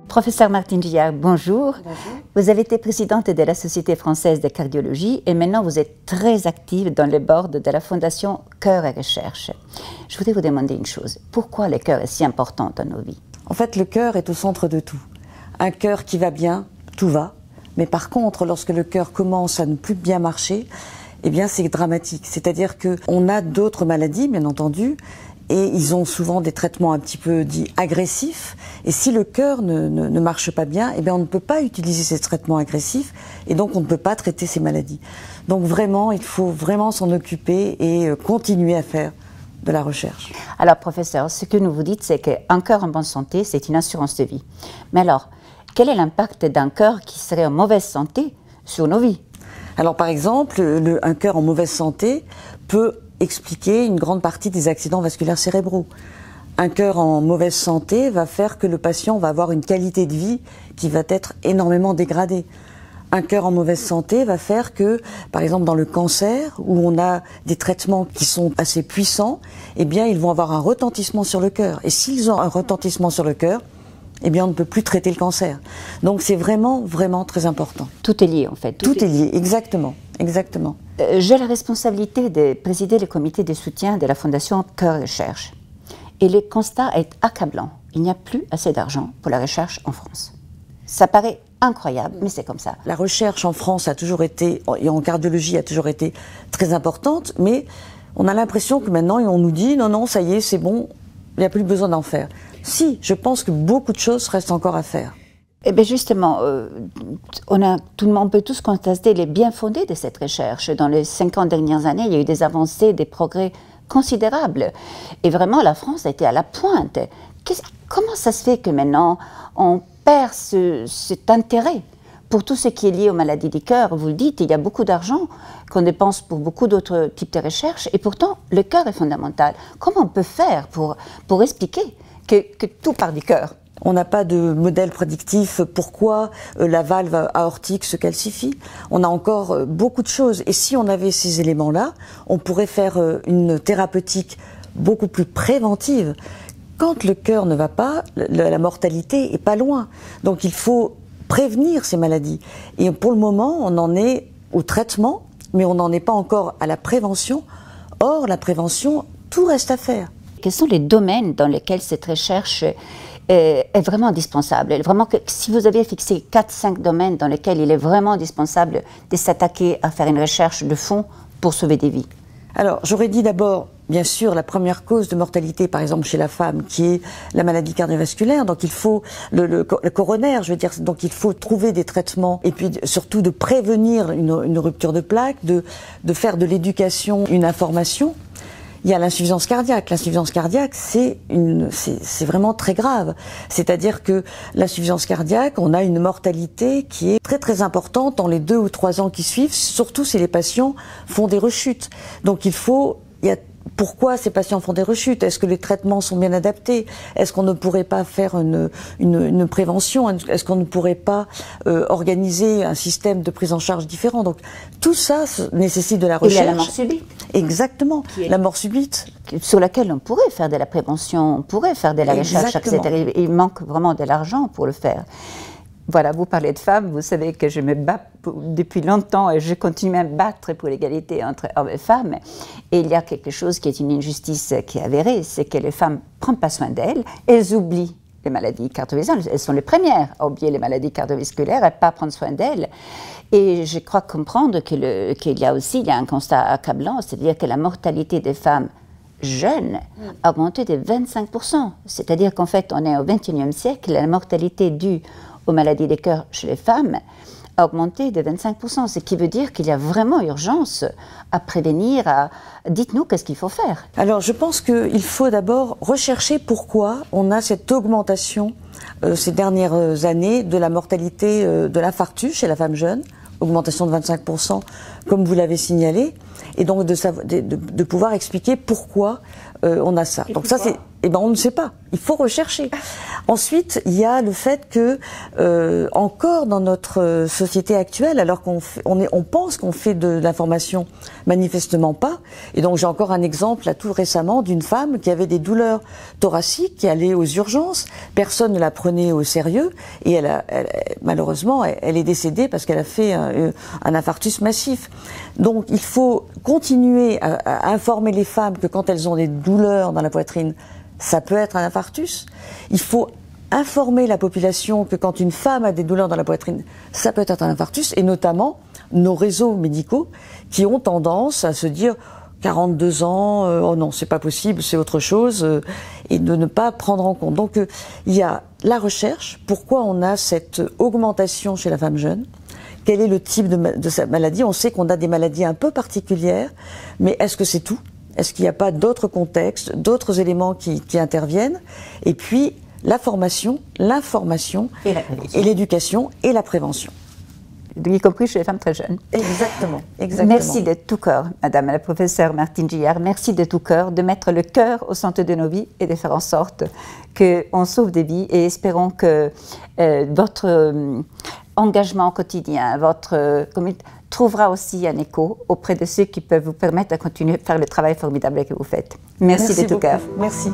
Professeur Martine Gillard, bonjour. Bonjour. Vous avez été présidente de la Société française de cardiologie et maintenant vous êtes très active dans le board de la Fondation Cœur et Recherche. Je voudrais vous demander une chose. Pourquoi le cœur est si important dans nos vies? En fait, le cœur est au centre de tout. Un cœur qui va bien, tout va. Mais par contre, lorsque le cœur commence à ne plus bien marcher, eh bien c'est dramatique. C'est-à-dire qu'on a d'autres maladies, bien entendu, et ils ont souvent des traitements un petit peu dits agressifs. Et si le cœur ne marche pas bien, eh bien on ne peut pas utiliser ces traitements agressifs et donc on ne peut pas traiter ces maladies. Donc vraiment, il faut vraiment s'en occuper et continuer à faire de la recherche. Alors professeur, ce que vous dites, c'est qu'un cœur en bonne santé, c'est une assurance de vie. Mais alors, quel est l'impact d'un cœur qui serait en mauvaise santé sur nos vies? Alors par exemple, un cœur en mauvaise santé peut expliquer une grande partie des accidents vasculaires cérébraux. Un cœur en mauvaise santé va faire que le patient va avoir une qualité de vie qui va être énormément dégradée. Un cœur en mauvaise santé va faire que, par exemple dans le cancer, où on a des traitements qui sont assez puissants, eh bien ils vont avoir un retentissement sur le cœur. Et s'ils ont un retentissement sur le cœur, eh bien on ne peut plus traiter le cancer. Donc c'est vraiment, vraiment très important. Tout est lié en fait. Tout est lié, exactement. Exactement. J'ai la responsabilité de présider le comité de soutien de la Fondation Cœur et Recherche. Et le constat est accablant. Il n'y a plus assez d'argent pour la recherche en France. Ça paraît incroyable, mais c'est comme ça. La recherche en France a toujours été, et en cardiologie a toujours été très importante, mais on a l'impression que maintenant on nous dit non, non, ça y est, c'est bon, il n'y a plus besoin d'en faire. Si, je pense que beaucoup de choses restent encore à faire. Eh bien justement, on peut tous constater les bien-fondés de cette recherche. Dans les 50 dernières années, il y a eu des avancées, des progrès considérables. Et vraiment, la France a été à la pointe. Comment ça se fait que maintenant, on perd cet intérêt pour tout ce qui est lié aux maladies du cœur? Vous le dites, il y a beaucoup d'argent qu'on dépense pour beaucoup d'autres types de recherches, et pourtant, le cœur est fondamental. Comment on peut faire pour expliquer que tout part du cœur? On n'a pas de modèle prédictif pourquoi la valve aortique se calcifie. On a encore beaucoup de choses. Et si on avait ces éléments-là, on pourrait faire une thérapeutique beaucoup plus préventive. Quand le cœur ne va pas, la mortalité est pas loin. Donc il faut prévenir ces maladies. Et pour le moment, on en est au traitement, mais on n'en est pas encore à la prévention. Or, la prévention, tout reste à faire. Quels sont les domaines dans lesquels cette recherche est vraiment indispensable? Vraiment, si vous aviez fixé 4-5 domaines dans lesquels il est vraiment indispensable de s'attaquer à faire une recherche de fond pour sauver des vies. Alors, j'aurais dit d'abord, bien sûr, la première cause de mortalité, par exemple, chez la femme, qui est la maladie cardiovasculaire. Donc, il faut le coronaire, je veux dire, donc il faut trouver des traitements et puis surtout de prévenir une rupture de plaque, de faire de l'éducation une information. Il y a l'insuffisance cardiaque. L'insuffisance cardiaque, c'est vraiment très grave. C'est-à-dire que l'insuffisance cardiaque, on a une mortalité qui est très très importante dans les 2 ou 3 ans qui suivent, surtout si les patients font des rechutes. Donc pourquoi ces patients font des rechutes? Est-ce que les traitements sont bien adaptés? Est-ce qu'on ne pourrait pas faire une prévention? Est-ce qu'on ne pourrait pas organiser un système de prise en charge différent? Donc tout ça nécessite de la recherche. Il y a la mort subite. Exactement, la mort subite. Sur laquelle on pourrait faire de la prévention, on pourrait faire de la recherche, etc. Il manque vraiment de l'argent pour le faire. Voilà, vous parlez de femmes, vous savez que je me bats depuis longtemps et je continue à me battre pour l'égalité entre hommes et femmes. Et il y a quelque chose qui est une injustice qui est avérée, c'est que les femmes ne prennent pas soin d'elles, elles oublient les maladies cardiovasculaires, elles sont les premières à oublier les maladies cardiovasculaires et à ne pas prendre soin d'elles. Et je crois comprendre qu'il y a aussi un constat accablant, c'est-à-dire que la mortalité des femmes jeunes a augmenté de 25%. C'est-à-dire qu'en fait, on est au XXIe siècle, la mortalité due aux maladies des cœurs chez les femmes a augmenté de 25%, ce qui veut dire qu'il y a vraiment urgence à prévenir. Dites-nous qu'est-ce qu'il faut faire. Alors je pense qu'il faut d'abord rechercher pourquoi on a cette augmentation ces dernières années de la mortalité de l'infarctus chez la femme jeune, augmentation de 25%, comme vous l'avez signalé, et donc de pouvoir expliquer pourquoi on a ça. Donc ça c'est Eh ben, on ne sait pas. Il faut rechercher. Ensuite, il y a le fait que, encore dans notre société actuelle, alors on pense qu'on fait de l'information, manifestement pas. Et donc, j'ai encore un exemple, là, tout récemment, d'une femme qui avait des douleurs thoraciques, qui allait aux urgences. Personne ne la prenait au sérieux. Et malheureusement, elle est décédée parce qu'elle a fait un infarctus massif. Donc, il faut continuer à informer les femmes que quand elles ont des douleurs dans la poitrine, ça peut être un infarctus. Il faut informer la population que quand une femme a des douleurs dans la poitrine, ça peut être un infarctus, et notamment nos réseaux médicaux qui ont tendance à se dire 42 ans, oh non, c'est pas possible, c'est autre chose, et de ne pas prendre en compte. Donc il y a la recherche, pourquoi on a cette augmentation chez la femme jeune, quel est le type de sa maladie. On sait qu'on a des maladies un peu particulières, mais est-ce que c'est tout ? Est-ce qu'il n'y a pas d'autres contextes, d'autres éléments qui interviennent? Et puis, la formation, l'information, et l'éducation et la prévention. Y compris chez les femmes très jeunes. Exactement. Merci de tout cœur, Madame la professeure Martine Gillard. Merci de tout cœur de mettre le cœur au centre de nos vies et de faire en sorte qu'on sauve des vies. Et espérons que votre engagement quotidien, votre communauté, trouvera aussi un écho auprès de ceux qui peuvent vous permettre de continuer à faire le travail formidable que vous faites. Merci de tout cœur. Merci.